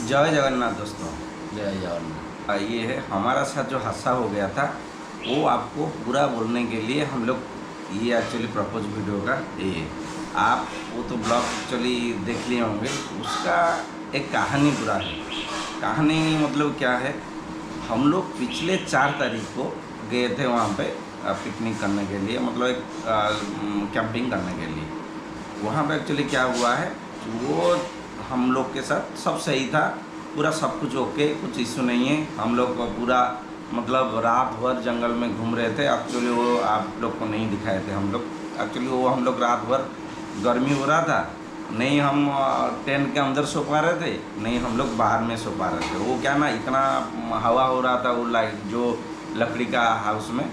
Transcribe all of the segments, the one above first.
जय जगन्नाथ दोस्तों। जय जगन्नाथ। ये है हमारा साथ जो हादसा हो गया था, वो आपको पूरा बोलने के लिए हम लोग ये एक्चुअली प्रपोज वीडियो का ये आप वो तो ब्लॉग एक्चुअली देख लिए होंगे। उसका एक कहानी पूरा है। कहानी मतलब क्या है, हम लोग पिछले 4 तारीख को गए थे वहाँ पे पिकनिक करने के लिए, मतलब एक कैंपिंग करने के लिए। वहाँ पे एक्चुअली क्या हुआ है, वो हम लोग के साथ सब सही था, पूरा सब कुछ ओके, कुछ इशू नहीं है। हम लोग पूरा मतलब रात भर जंगल में घूम रहे थे। एक्चुअली वो आप लोग को नहीं दिखाए थे हम लोग। एक्चुअली वो हम लोग रात भर गर्मी हो रहा था, नहीं हम टेंट के अंदर सो पा रहे थे, नहीं हम लोग बाहर में सो पा रहे थे। वो क्या ना, इतना हवा हो रहा था, वो लाइट जो लकड़ी का हाउस में,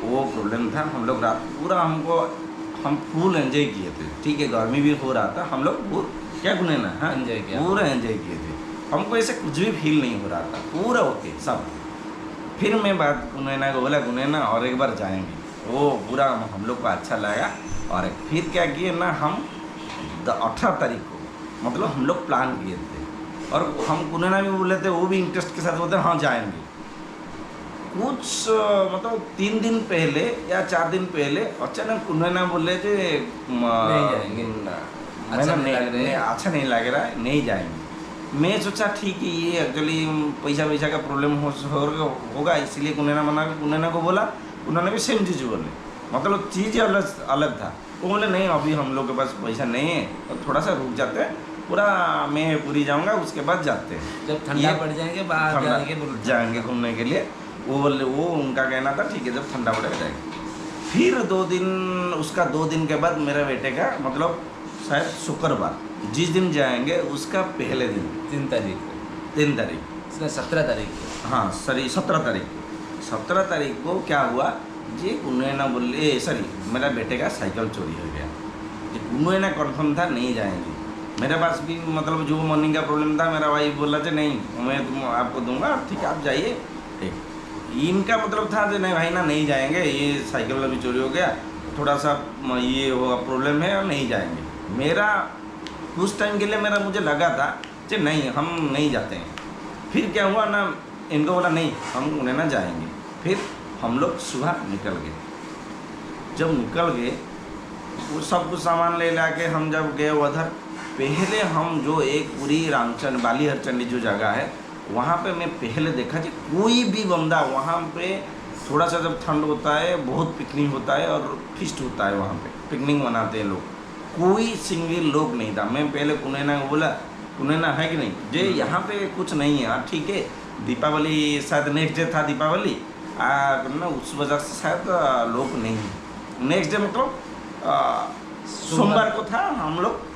वो प्रॉब्लम था। हम लोग रात पूरा हम फुल एंजॉय किए थे। ठीक है, गर्मी भी हो रहा था, हम लोग क्या गुने ना, हाँ एंजॉय किया, पूरा एंजॉय किए थे। हमको ऐसे कुछ भी फील नहीं हो रहा था, पूरा ओके सब। फिर मैं बात गुनैना को बोला, गुनैना और एक बार जाएंगे। वो पूरा हम लोग को अच्छा लगा। और फिर क्या किए ना, हम 18 तारीख को मतलब हम लोग प्लान किए थे, और हम गुनैना भी बोले थे, वो भी इंटरेस्ट के साथ बोलते हाँ जाएंगे। कुछ मतलब 3 दिन पहले या 4 दिन पहले अचानक गुनैना बोले थे नहीं जाएंगे, अच्छा नहीं लग रहा है, नहीं जाएंगे। मैं सोचा ठीक है, ये एक्चुअली पैसा का प्रॉब्लम होगा, इसलिए गुनैना को बोला। उन्होंने भी सेम चीज़ बोले, मतलब चीज़ अलग था। वो बोले नहीं, अभी हम लोग के पास पैसा नहीं है, और थोड़ा सा रुक जाते हैं, पूरा मैं पूरी जाऊँगा, उसके बाद जाते हैं, जब ठंडा पड़ जाएंगे बाहर जाएंगे घूमने के लिए। वो बोले, वो उनका कहना था ठीक है, जब ठंडा पड़ेगा जाएंगे। फिर 2 दिन, उसका 2 दिन के बाद मेरे बेटे का मतलब शायद शुक्रवार, जिस दिन जाएंगे उसका पहले दिन 3 तारीख को, 3 तारीख, इसमें 17 तारीख को, हाँ सॉरी 17 तारीख को। 17 तारीख को क्या हुआ जी, गुनैना बोले, सॉरी मेरा बेटे का साइकिल चोरी हो गया। जी गुनैना कन्फर्म था नहीं जाएंगे। मेरे पास भी मतलब जो मनी का प्रॉब्लम था, मेरा भाई बोला था नहीं मैं आपको दूंगा, ठीक है आप जाइए। ठीक, इनका मतलब था कि नहीं भाई ना, नहीं जाएंगे, ये साइकिल अभी चोरी हो गया, थोड़ा सा ये होगा प्रॉब्लम है और नहीं जाएंगे। मेरा कुछ टाइम के लिए मुझे लगा था कि नहीं हम नहीं जाते हैं। फिर क्या हुआ ना, इनको बोला नहीं हम उन्हें ना जाएंगे। फिर हम लोग सुबह निकल गए। जब निकल गए, वो सब कुछ सामान ले ला के हम जब गए उधर, पहले हम जो एक पूरी रामचंद बाली हरचंडी जो जगह है, वहाँ पे मैं पहले देखा कि कोई भी बंदा वहाँ पे, थोड़ा सा जब ठंड होता है बहुत पिकनिक होता है और फिस्ट होता है, वहाँ पे पिकनिक मनाते हैं लोग, कोई सिंगल लोग नहीं था। मैं पहले गुनैना को बोला, गुनैना है कि नहीं जे यहाँ पे कुछ नहीं है। हाँ ठीक है, दीपावली शायद नेक्स्ट डे था दीपावली, ना उस वजह से शायद लोग नहीं है। नेक्स्ट डे मतलब सोमवार को था, हम लोग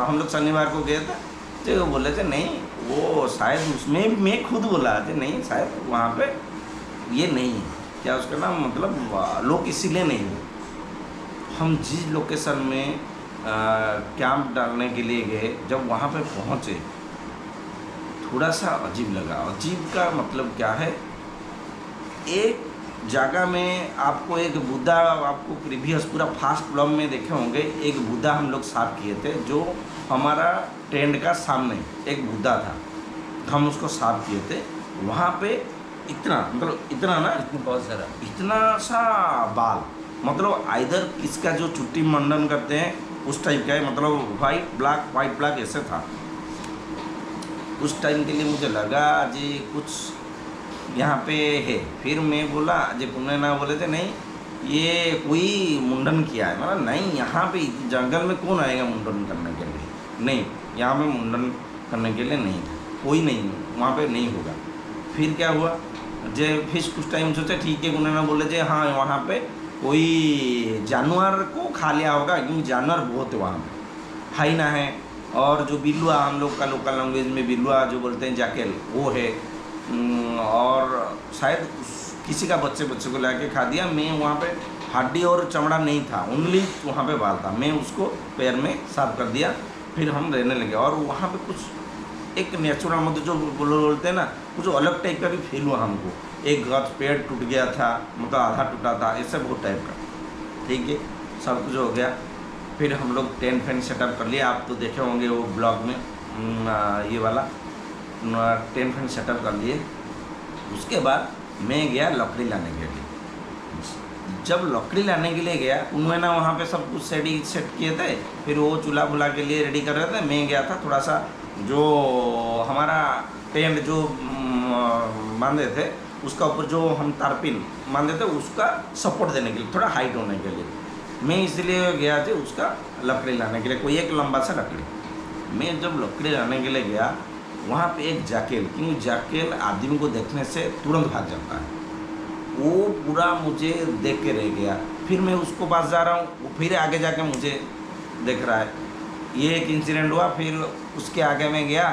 हम लोग शनिवार को गए थे। तो वो बोले थे नहीं, वो शायद उसमें भी मैं खुद बोला थे नहीं, शायद वहाँ पे ये नहीं है, क्या उसका नाम मतलब लोग इसीलिए नहीं है। हम जिस लोकेशन में कैंप डालने के लिए गए, जब वहाँ पे पहुँचे, थोड़ा सा अजीब लगा। अजीब का मतलब क्या है, एक जगह में आपको एक बुद्धा, आपको प्रीवियस पूरा फास्ट ब्लॉग में देखे होंगे, एक बुद्धा हम लोग साफ किए थे, जो हमारा टेंट का सामने एक बुद्धा था, हम उसको साफ किए थे। वहाँ पे इतना मतलब इतना ना, बहुत सारा इतना सा बाल, मतलब आइदर किसका जो चुट्टी मंडन करते हैं उस टाइप का है, मतलब वाइट ब्लैक ऐसे था। उस टाइम के लिए मुझे लगा जी कुछ यहाँ पे है। फिर मैं बोला, जब गुनैना बोले थे नहीं ये कोई मुंडन किया है, मतलब नहीं यहाँ पे जंगल में कौन आएगा मुंडन करने के लिए, नहीं यहाँ पे मुंडन करने के लिए नहीं, कोई नहीं वहाँ पे नहीं होगा। फिर क्या हुआ, जे फिर कुछ टाइम सोचा ठीक है, गुनैना बोले थे हाँ वहाँ पे कोई जानवर को खा लिया होगा, क्योंकि जानवर बहुत है वहाँ पे, हाइना है, और जो बिल्लुआ हम लोग का लोकल लैंग्वेज में बिल्लुआ जो बोलते हैं जाकेल, वो है, और शायद किसी का बच्चे को लाके खा दिया। मैं वहाँ पे हड्डी और चमड़ा नहीं था, ओनली वहाँ पे बाल था, मैं उसको पैर में साफ कर दिया। फिर हम रहने लगे, और वहाँ पे कुछ एक नेचुरल मतलब जो बोलते हैं ना, कुछ अलग टाइप का भी फील हुआ हमको। एक गछ पेड़ टूट गया था, मतलब आधा टूटा था, ऐसे बहुत टाइप का। ठीक है, सब कुछ हो गया। फिर हम लोग टेंट फैन सेटअप कर लिया, आप तो देखे होंगे वो ब्लॉग में, ये वाला टेंट फेंट सेटअप कर लिए। उसके बाद मैं गया लकड़ी लाने के लिए। जब लकड़ी लाने के लिए गया उन्होंने ना वहाँ पे सब कुछ सेट किए थे, फिर वो चूल्हा बुला के लिए रेडी कर रहे थे। मैं गया था थोड़ा सा जो हमारा टेंट जो बांधे थे उसका ऊपर जो हम तारपिन बांधे थे उसका सपोर्ट देने के लिए, थोड़ा हाइट होने के लिए मैं इसलिए गया था उसका लकड़ी लाने के लिए, कोई एक लंबा सा लकड़ी। मैं जब लकड़ी लाने के लिए गया वहाँ पे एक जाकेल, क्योंकि जाकेल आदमी को देखने से तुरंत भाग जाता है, वो पूरा मुझे देख के रह गया। फिर मैं उसको पास जा रहा हूँ, वो फिर आगे जाके मुझे देख रहा है। ये एक इंसिडेंट हुआ। फिर उसके आगे मैं गया,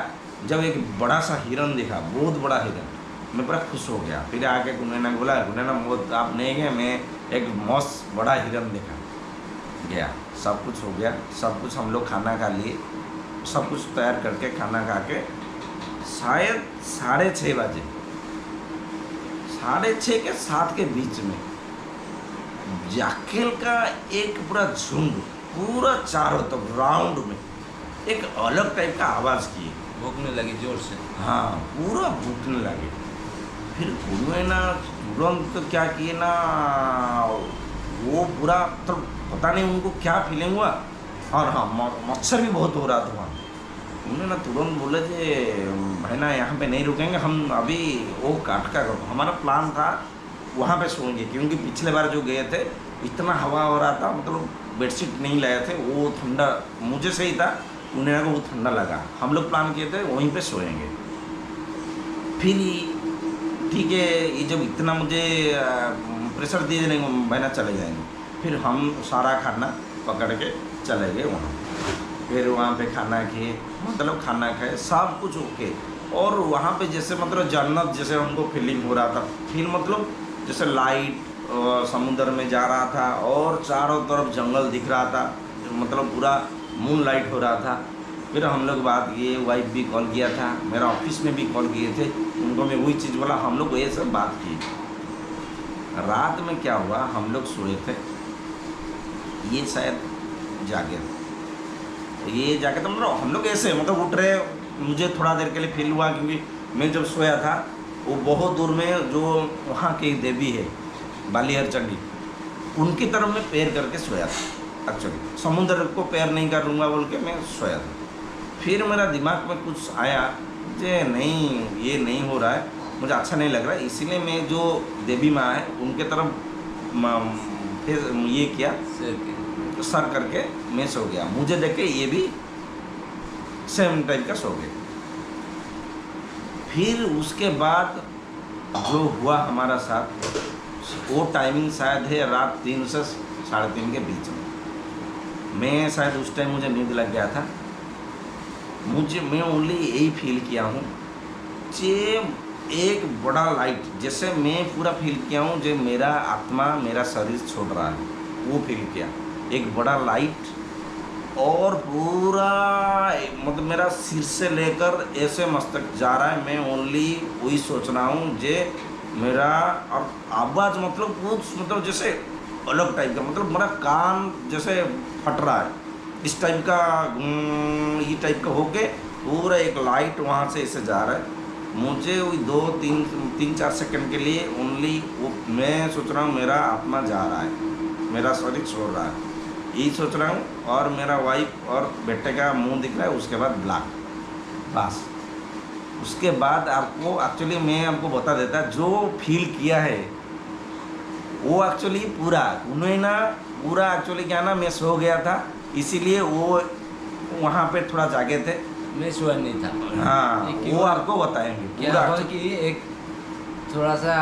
जब एक बड़ा सा हिरन दिखा, बहुत बड़ा हिरन, मैं बड़ा खुश हो गया। फिर आके गुनैना बोला, गुनैना बहुत आप नहीं गए, मैं एक मस्त बड़ा हिरन देखा। गया, सब कुछ हो गया, सब कुछ हम लोग खाना खा लिए, सब कुछ तैयार करके खाना खा के शायद 6:30 बजे, 6:30 के 7 के बीच में जाकेल का एक पूरा झुंड पूरा चारों तरफ राउंड में एक अलग टाइप का आवाज़ किए, भूखने लगी जोर से। हाँ पूरा भूखने लगे। फिर उन्होंने ना तुरंत क्या किए ना, वो पूरा तो पता नहीं उनको क्या फीलिंग हुआ। और हाँ मच्छर भी बहुत हो रहा था वहाँ। उन्होंने ना तुरंत बोले जे भाई ना यहाँ पे नहीं रुकेंगे, हम अभी वो काट का करो। हमारा प्लान था वहाँ पे सोएंगे, क्योंकि पिछले बार जो गए थे इतना हवा हो रहा था, मतलब बेडशीट नहीं लाए थे, वो ठंडा मुझे सही था, उन्हें को वो ठंडा लगा। हम लोग प्लान किए थे वहीं पे सोएंगे। फिर ठीक है, ये जब इतना मुझे प्रेशर दिए देने को भाई ना चले जाएंगे। फिर हम सारा खाना पकड़ के चले गए वहाँ। फिर वहाँ पे खाना किए, मतलब खाना खाए, सब कुछ ओके। और वहाँ पे जैसे मतलब जन्नत जैसे हमको फीलिंग हो रहा था। फिर मतलब जैसे लाइट समुद्र में जा रहा था और चारों तरफ जंगल दिख रहा था, मतलब पूरा मून लाइट हो रहा था। फिर हम लोग बात किए, वाइफ भी कॉल किया था, मेरा ऑफिस में भी कॉल किए थे, उनको मैं वही चीज़ बोला, हम लोग ये सब बात की। रात में क्या हुआ, हम लोग सोए थे, ये शायद जागे थे, ये जाके तो मतलब हम लोग ऐसे मतलब उठ रहे, मुझे थोड़ा देर के लिए फील हुआ, क्योंकि मैं जब सोया था वो बहुत दूर में जो वहाँ की देवी है बालीहर चंडी, उनकी तरफ मैं पैर करके सोया था। एक्चुअली समुद्र को पैर नहीं करूँगा बोल के मैं सोया था। फिर मेरा दिमाग में कुछ आया जे नहीं ये नहीं हो रहा है, मुझे अच्छा नहीं लग रहा है, इसीलिए मैं जो देवी माँ है उनके तरफ फिर ये किया, सर करके मैं सो गया। मुझे देख के ये भी सेम टाइप का सो गए। फिर उसके बाद जो हुआ हमारा साथ, वो टाइमिंग शायद है रात 3 से 3:30 के बीच में। मैं शायद उस टाइम मुझे नींद लग गया था। मैं ओनली यही फील किया हूँ कि एक बड़ा लाइट, जैसे मैं पूरा फील किया हूँ जो मेरा आत्मा मेरा शरीर छोड़ रहा है, वो फील किया। एक बड़ा लाइट और पूरा मतलब मेरा सिर से लेकर ऐसे मस्तक जा रहा है। मैं ओनली वही सोच रहा हूँ जे मेरा, और आवाज़ मतलब वो मतलब जैसे अलग टाइप का, मतलब मेरा कान जैसे फट रहा है, इस टाइप का ये टाइप का होके पूरा एक लाइट वहाँ से ऐसे जा रहा है। मुझे वही 2-3-4 सेकंड के लिए ओनली वो मैं सोच रहा हूँ मेरा आत्मा जा रहा है, मेरा शरीर छोड़ रहा है, यही सोच रहा हूँ। और मेरा वाइफ और बेटे का मुंह दिख रहा है, उसके बाद ब्लैक, बस। उसके बाद आपको एक्चुअली मैं आपको बता देता, जो फील किया है वो एक्चुअली पूरा उन्होंने ना पूरा एक्चुअली क्या ना, मैं सो गया था इसीलिए वो वहाँ पे थोड़ा जागे थे, मैं सोया नहीं था। हाँ वो आपको बताएंगे क्या हुआ कि एक थोड़ा सा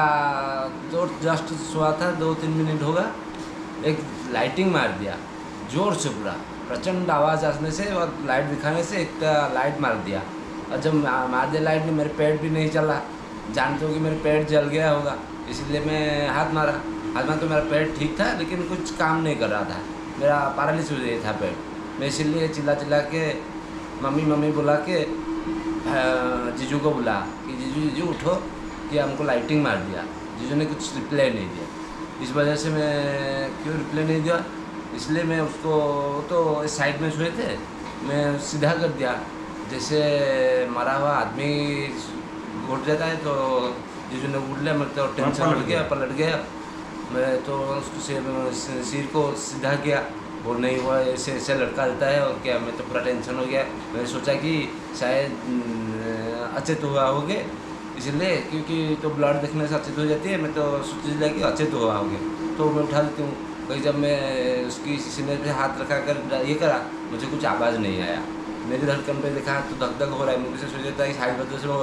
तो जस्ट सोया था, 2-3 मिनट होगा, एक लाइटिंग मार दिया जोर से, पूरा प्रचंड आवाज़ आने से और लाइट दिखाने से एक लाइट मार दिया। और जब मार दिया लाइट में, मेरे पेट भी नहीं चला, जानते हो कि मेरे पेट जल गया होगा, इसलिए मैं हाथ मारा तो मेरा पेट ठीक था लेकिन कुछ काम नहीं कर रहा था, मेरा पैरालिसिस हो गया था पेट। मैं इसलिए चिल्ला के मम्मी बुला के जीजू को बुला कि जीजू उठो कि हमको लाइटिंग मार दिया। जीजू ने कुछ रिप्लाई नहीं दिया, इस वजह से मैं क्यों रिप्लाई नहीं दिया, इसलिए मैं उसको तो साइड में सोए थे, मैं सीधा कर दिया। जैसे मरा हुआ आदमी उठ जाता है तो जीजू ने उठ लिया, मैं तो टेंशन पलट हो गया, पलट गया। मैं तो उसको सिर को सीधा किया, वो नहीं हुआ, ऐसे ऐसे लटका देता है और क्या। मैं तो पूरा टेंशन हो गया। मैंने सोचा कि शायद अचेत हुआ होगे, इसलिए क्योंकि तो ब्लड देखने से अचेत हो जाती है। मैं तो सोच लिया कि अचेत हुआ होगे, तो मैं उठा लेती हूँ। भाई जब मैं उसकी सीने पे हाथ रखा कर ये करा, मुझे कुछ आवाज़ नहीं आया। मेरी धड़कन पे देखा तो धक धक हो रहा है। मुझे सोच लेता है कि शायद वजह से वो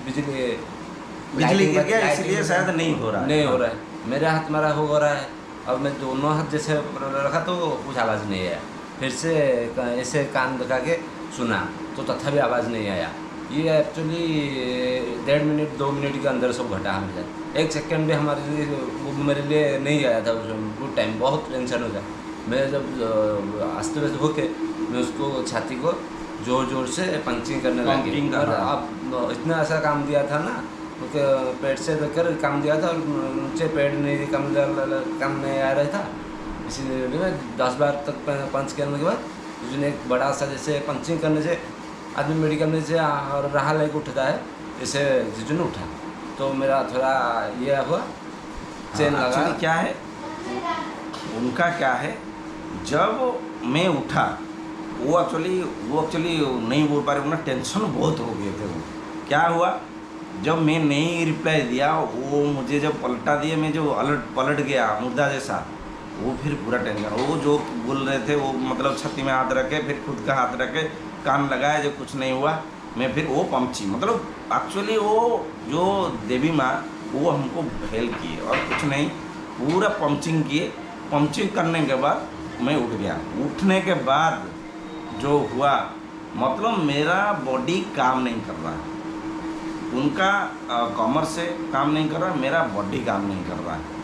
बिजली गिर गया लाइटिंग इसलिए शायद नहीं हो रहा है। नहीं हो रहा है। मेरे हाथ मारा हो रहा है। अब मैं दोनों हाथ जैसे रखा तो कुछ आवाज़ नहीं आया। फिर से ऐसे कान लगा के सुना तो तथा भी आवाज़ नहीं आया। ये एक्चुअली 1.5 मिनट 2 मिनट के अंदर सब घटा मेरे साथ। 1 सेकंड भी हमारे लिए वो मेरे लिए नहीं आया था उस टाइम। बहुत टेंशन हो जाए। मैं जब आस्ते व्यस्त होके मैं उसको छाती को ज़ोर ज़ोर से पंचिंग करने लगी। पंचिंग और करना। अब इतना ऐसा काम दिया था ना, क्योंकि पेट से लेकर काम दिया था और नीचे पेट नहीं काम नहीं आ रहा था। इसीलिए मैं 10 बार तक पंच करने के बाद उसने एक बड़ा सा जैसे पंचिंग करने से आदमी मेडिकल में से रहा लेके उठता है, जैसे जिजू ने उठा तो मेरा थोड़ा ये हुआ, चेन लगा। एक्चुअली क्या है उनका, क्या है जब मैं उठा वो एक्चुअली नहीं बोल पा रहे, उन्हें टेंशन बहुत हो गए थे। वो क्या हुआ, जब मैं नहीं रिप्लाई दिया वो मुझे जब पलटा दिया, मैं जो पलट गया मुर्दा जैसा, वो फिर पूरा टेंशन। वो जो बोल रहे थे वो मतलब छाती में हाथ रखे, फिर खुद का हाथ रखे, कान लगाया, जो कुछ नहीं हुआ। मैं फिर वो पहुँची, मतलब एक्चुअली वो जो देवी माँ वो हमको हेल्प किए और कुछ नहीं, पूरा पंचिंग किए। पंचिंग करने के बाद मैं उठ गया। उठने के बाद जो हुआ, मतलब मेरा बॉडी काम नहीं कर रहा है, उनका कमर से काम नहीं कर रहा, मेरा बॉडी काम नहीं कर रहा है।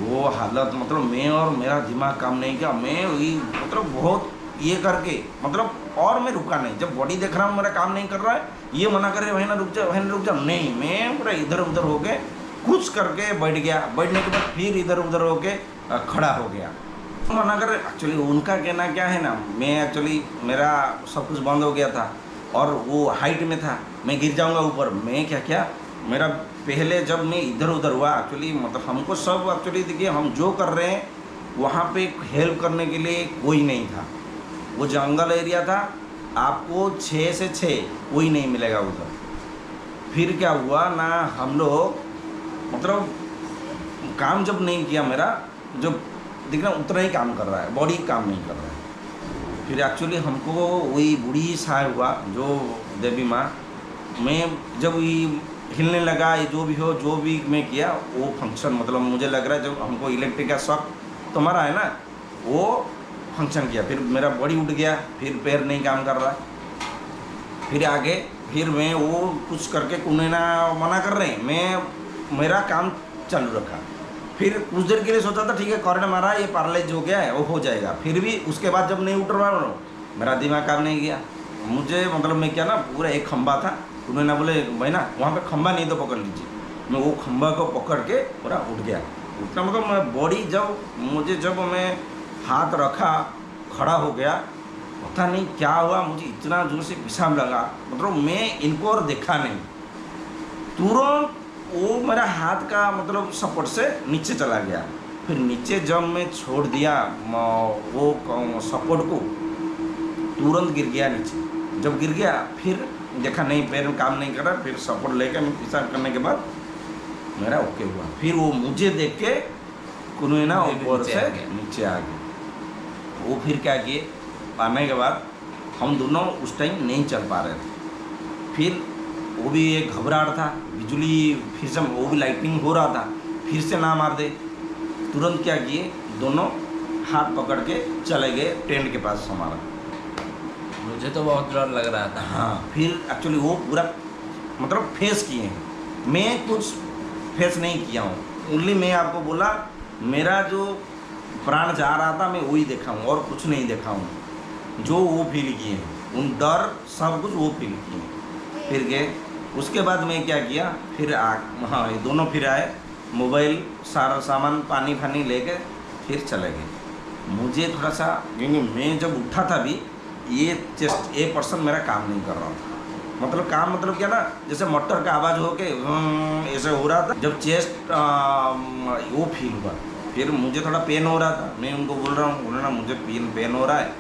वो हालत, मतलब मैं और मेरा दिमाग काम नहीं किया। मैं वही मतलब बहुत ये करके, मतलब और मैं रुका नहीं। जब बॉडी देख रहा हूँ मेरा काम नहीं कर रहा है, ये मना करे भाई ना रुक जा, भाई ना रुक जा, नहीं, मैं पूरा इधर उधर हो के कुछ करके बैठ गया। बैठने के बाद फिर इधर उधर हो के खड़ा हो गया। मना कर, एक्चुअली उनका कहना क्या है ना, मैं एक्चुअली मेरा सब कुछ बंद हो गया था और वो हाइट में था, मैं गिर जाऊंगा ऊपर। मैं क्या क्या मेरा पहले जब मैं इधर उधर हुआ, एक्चुअली मतलब हमको सब एक्चुअली देखिए हम जो कर रहे हैं वहाँ पे हेल्प करने के लिए कोई नहीं था। वो जंगल एरिया था, आपको 6 से 6 कोई नहीं मिलेगा उधर। फिर क्या हुआ ना, हम लोग मतलब काम जब नहीं किया, मेरा जब दिख रहा उतना ही काम कर रहा है, बॉडी काम नहीं कर रहा है। फिर एक्चुअली हमको वही बूढ़ी सहाय हुआ जो देवी माँ, मैं जब वही हिलने लगा, ये जो भी हो, जो भी मैं किया वो फंक्शन, मतलब मुझे लग रहा है जब हमको इलेक्ट्रिक का शॉक तो मारा है ना, वो फंक्शन किया। फिर मेरा बॉडी उठ गया, फिर पैर नहीं काम कर रहा, फिर आगे फिर मैं वो कुछ करके कुनेना मना कर रहे हैं, मैं मेरा काम चालू रखा। फिर कुछ देर के लिए सोचा था ठीक है करंट मारा, ये पैरालाइज हो गया है, वो हो जाएगा। फिर भी उसके बाद जब नहीं उठ रहा हूँ, मेरा दिमाग काम नहीं गया। मुझे मतलब मैं क्या ना, पूरा एक खंबा था, उन्होंने बोले भाई ना वहाँ पे खंबा नहीं तो पकड़ लीजिए। मैं वो खंबा को पकड़ के पूरा उठ गया। उठना मतलब मैं बॉडी जब मैं हाथ रखा, खड़ा हो गया, पता नहीं क्या हुआ, मुझे इतना जोर से पेशाब लगा, मतलब मैं इनको और देखा नहीं, तुरंत वो मेरा हाथ का मतलब सपोर्ट से नीचे चला गया। फिर नीचे जब मैं छोड़ दिया वो सपोर्ट को, तुरंत गिर गया नीचे। जब गिर गया फिर देखा नहीं, पैर में काम नहीं कर रहा, फिर सपोर्ट लेकर मैं पेशाब करने के बाद मेरा ओके हुआ। फिर वो मुझे देख के कुनू ना ऊपर से नीचे आ गए। वो फिर क्या किए, आने के बाद हम दोनों उस टाइम नहीं चल पा रहे थे। फिर वो भी एक घबराहट था, बिजली फिर से वो भी लाइटनिंग हो रहा था, फिर से ना मार दे। तुरंत क्या किए, दोनों हाथ पकड़ के चले गए टेंट के पास हमारा। मुझे तो बहुत डर लग रहा था। हाँ, फिर एक्चुअली वो पूरा मतलब फेस किए हैं, मैं कुछ फेस नहीं किया हूँ। ओनली मैं आपको बोला मेरा जो प्राण जा रहा था मैं वही देखा हूँ और कुछ नहीं देखा हूँ। जो वो फील किए हैं, उन डर सब कुछ वो फील किए हैं। फिर गए, उसके बाद मैं क्या किया, फिर हाँ ये दोनों फिर आए, मोबाइल सारा सामान पानी फानी लेके फिर चले गए। मुझे थोड़ा सा, क्योंकि मैं जब उठा था भी ये पर्सन मेरा काम नहीं कर रहा था। मतलब काम मतलब क्या ना, जैसे मोटर का आवाज़ हो के ऐसे हो रहा था। जब चेस्ट वो फील हुआ, फिर मुझे थोड़ा पेन हो रहा था। मैं उनको बोल रहा हूँ, बोले ना मुझे पेन हो रहा है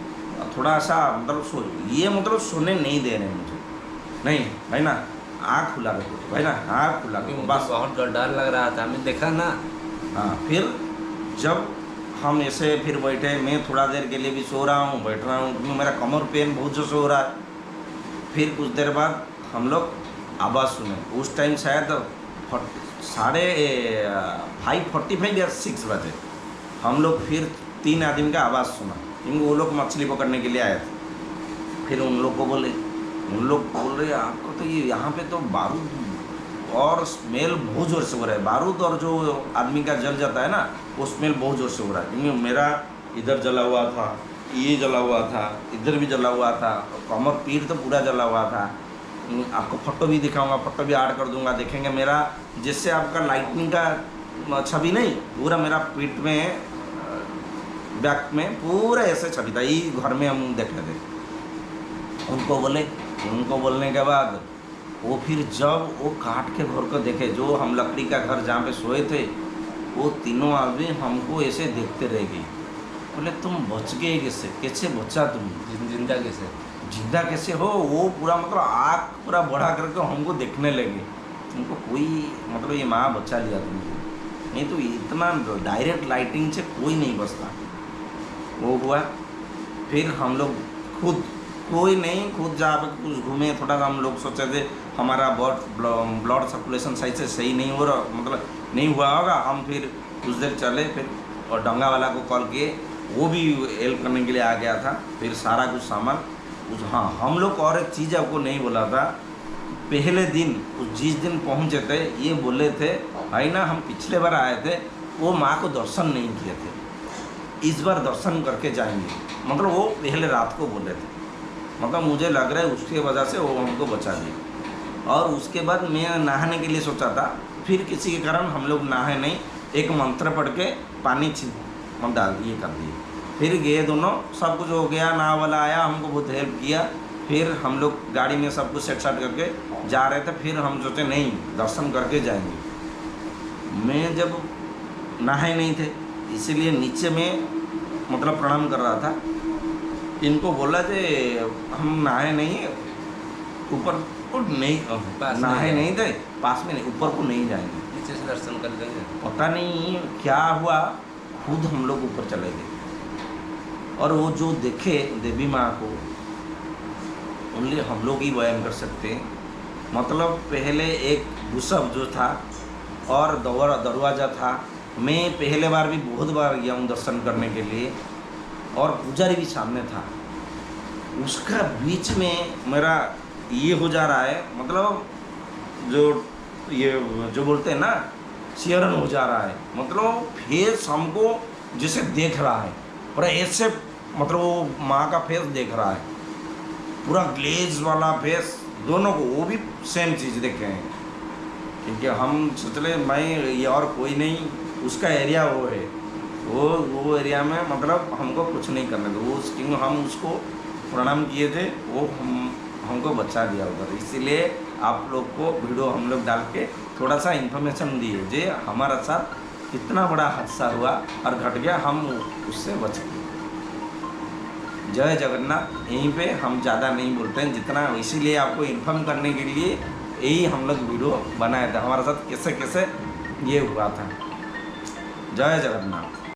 थोड़ा सा, मतलब ये मतलब सोने नहीं दे रहे मुझे। नहीं भाई ना, आँख खुला रखो भाई ना, आँख खुला रखो बस। बहुत डर लग रहा था, मैं देखा ना। हाँ, फिर जब हम ऐसे फिर बैठे, मैं थोड़ा देर के लिए भी सो रहा हूँ, बैठ रहा हूँ, क्योंकि मेरा कमर पेन बहुत जोर से हो रहा है। फिर कुछ देर बाद हम लोग आवाज़ सुने। उस टाइम शायद 5:45 या 6 बजे हम लोग फिर 3 आदमी का आवाज़ सुना, क्योंकि वो लोग मछली पकड़ने के लिए आए थे। फिर उन लोग को बोले, उन लोग बोल रहे आपको तो ये यहाँ पे तो बारूद और स्मेल बहुत ज़ोर से हो रहा है। बारूद और जो आदमी का जल जाता है ना, वो स्मेल बहुत ज़ोर से हो रहा है। क्योंकि मेरा इधर जला हुआ था, ये जला हुआ था, इधर भी जला हुआ था, कमर पीठ तो पूरा जला हुआ था। आपको फ़ोटो भी दिखाऊंगा, फ़ोटो भी ऐड कर दूंगा, देखेंगे मेरा जिससे आपका लाइटनिंग का छवि नहीं, पूरा मेरा पीठ में बैक में पूरा ऐसे छवि था। ये घर में हम देखे थे। उनको बोले, उनको बोलने के बाद वो फिर जब वो काट के घर को देखे, जो हम लकड़ी का घर जहाँ पे सोए थे, वो तीनों आदमी हमको ऐसे देखते रह गए। बोले तुम बच गए कैसे, कैसे बचा तुम, जिंदा कैसे, जिंदा कैसे हो। वो पूरा मतलब आँख पूरा बढ़ा करके हमको देखने लगे। तुमको कोई मतलब ये माँ बचा लिया तुमको, नहीं तो इतना डायरेक्ट लाइटिंग से कोई नहीं बचता। वो हुआ। फिर हम लोग खुद, कोई नहीं, खुद जहाँ पे कुछ घूमे, थोड़ा सा हम लोग सोचे थे हमारा ब्लड सर्कुलेशन सही से सही नहीं हो रहा, मतलब नहीं हुआ होगा। हम फिर कुछ देर चले, फिर और डंगा वाला को कॉल किए, वो भी हेल्प करने के लिए आ गया था। फिर सारा कुछ सामान कुछ, हाँ हम लोग को और एक चीज़ आपको नहीं बोला था। पहले दिन जिस दिन पहुँचे थे, ये बोले थे भाई ना हम पिछले बार आए थे, वो माँ को दर्शन नहीं किए थे, इस बार दर्शन करके जाएंगे। मतलब वो पहले रात को बोले थे। मतलब मुझे लग रहा है उसके वजह से वो हमको बचा दिया। और उसके बाद मैं नहाने के लिए सोचा था, फिर किसी के कारण हम लोग नहाए नहीं, एक मंत्र पढ़ के पानी हम डाल ये कर दिए। फिर गए दोनों, सब कुछ हो गया, नाव वाला आया, हमको बहुत हेल्प किया। फिर हम लोग गाड़ी में सब कुछ सेट करके जा रहे थे। फिर हम सोचे नहीं, दर्शन करके जाएंगे। मैं जब नहाए नहीं थे, इसीलिए नीचे में मतलब प्रणाम कर रहा था। इनको बोला कि हम नहाए नहीं, ऊपर को नहीं, नहाए नहीं थे, पास में नहीं, ऊपर को नहीं जाएंगे, नीचे से दर्शन कर देंगे। पता नहीं क्या हुआ, खुद हम लोग ऊपर चले गए। और वो जो देखे देवी माँ को, ओनली हम लोग ही बयान कर सकते हैं। मतलब पहले एक गुसब जो था और दरवाज़ा था। मैं पहले बार भी बहुत बार गया हूँ दर्शन करने के लिए, और पुजारी भी सामने था। उसका बीच में मेरा ये हो जा रहा है, मतलब जो बोलते हैं ना, सिहरन हो जा रहा है। मतलब फेस हमको जैसे देख रहा है, पूरा ऐसे, मतलब वो माँ का फेस देख रहा है, पूरा ग्लेज वाला फेस, दोनों को वो भी सेम चीज़ देखे हैं। क्योंकि हम सोच ले मैं ये और कोई नहीं, उसका एरिया वो है, वो एरिया में मतलब हमको कुछ नहीं करना था। वो क्योंकि हम उसको प्रणाम किए थे, वो हमको बचा दिया उधर। इसीलिए आप लोग को वीडियो हम लोग डाल के थोड़ा सा इन्फॉर्मेशन दिए जे हमारा साथ कितना बड़ा हादसा हुआ और घट गया, हम उससे बच गए। जय जगन्नाथ। यहीं पे हम ज़्यादा नहीं बोलते हैं जितना, इसीलिए आपको इन्फॉर्म करने के लिए यही हम लोग वीडियो बनाए थे, हमारे साथ कैसे कैसे ये हुआ था। जय जगन्नाथ।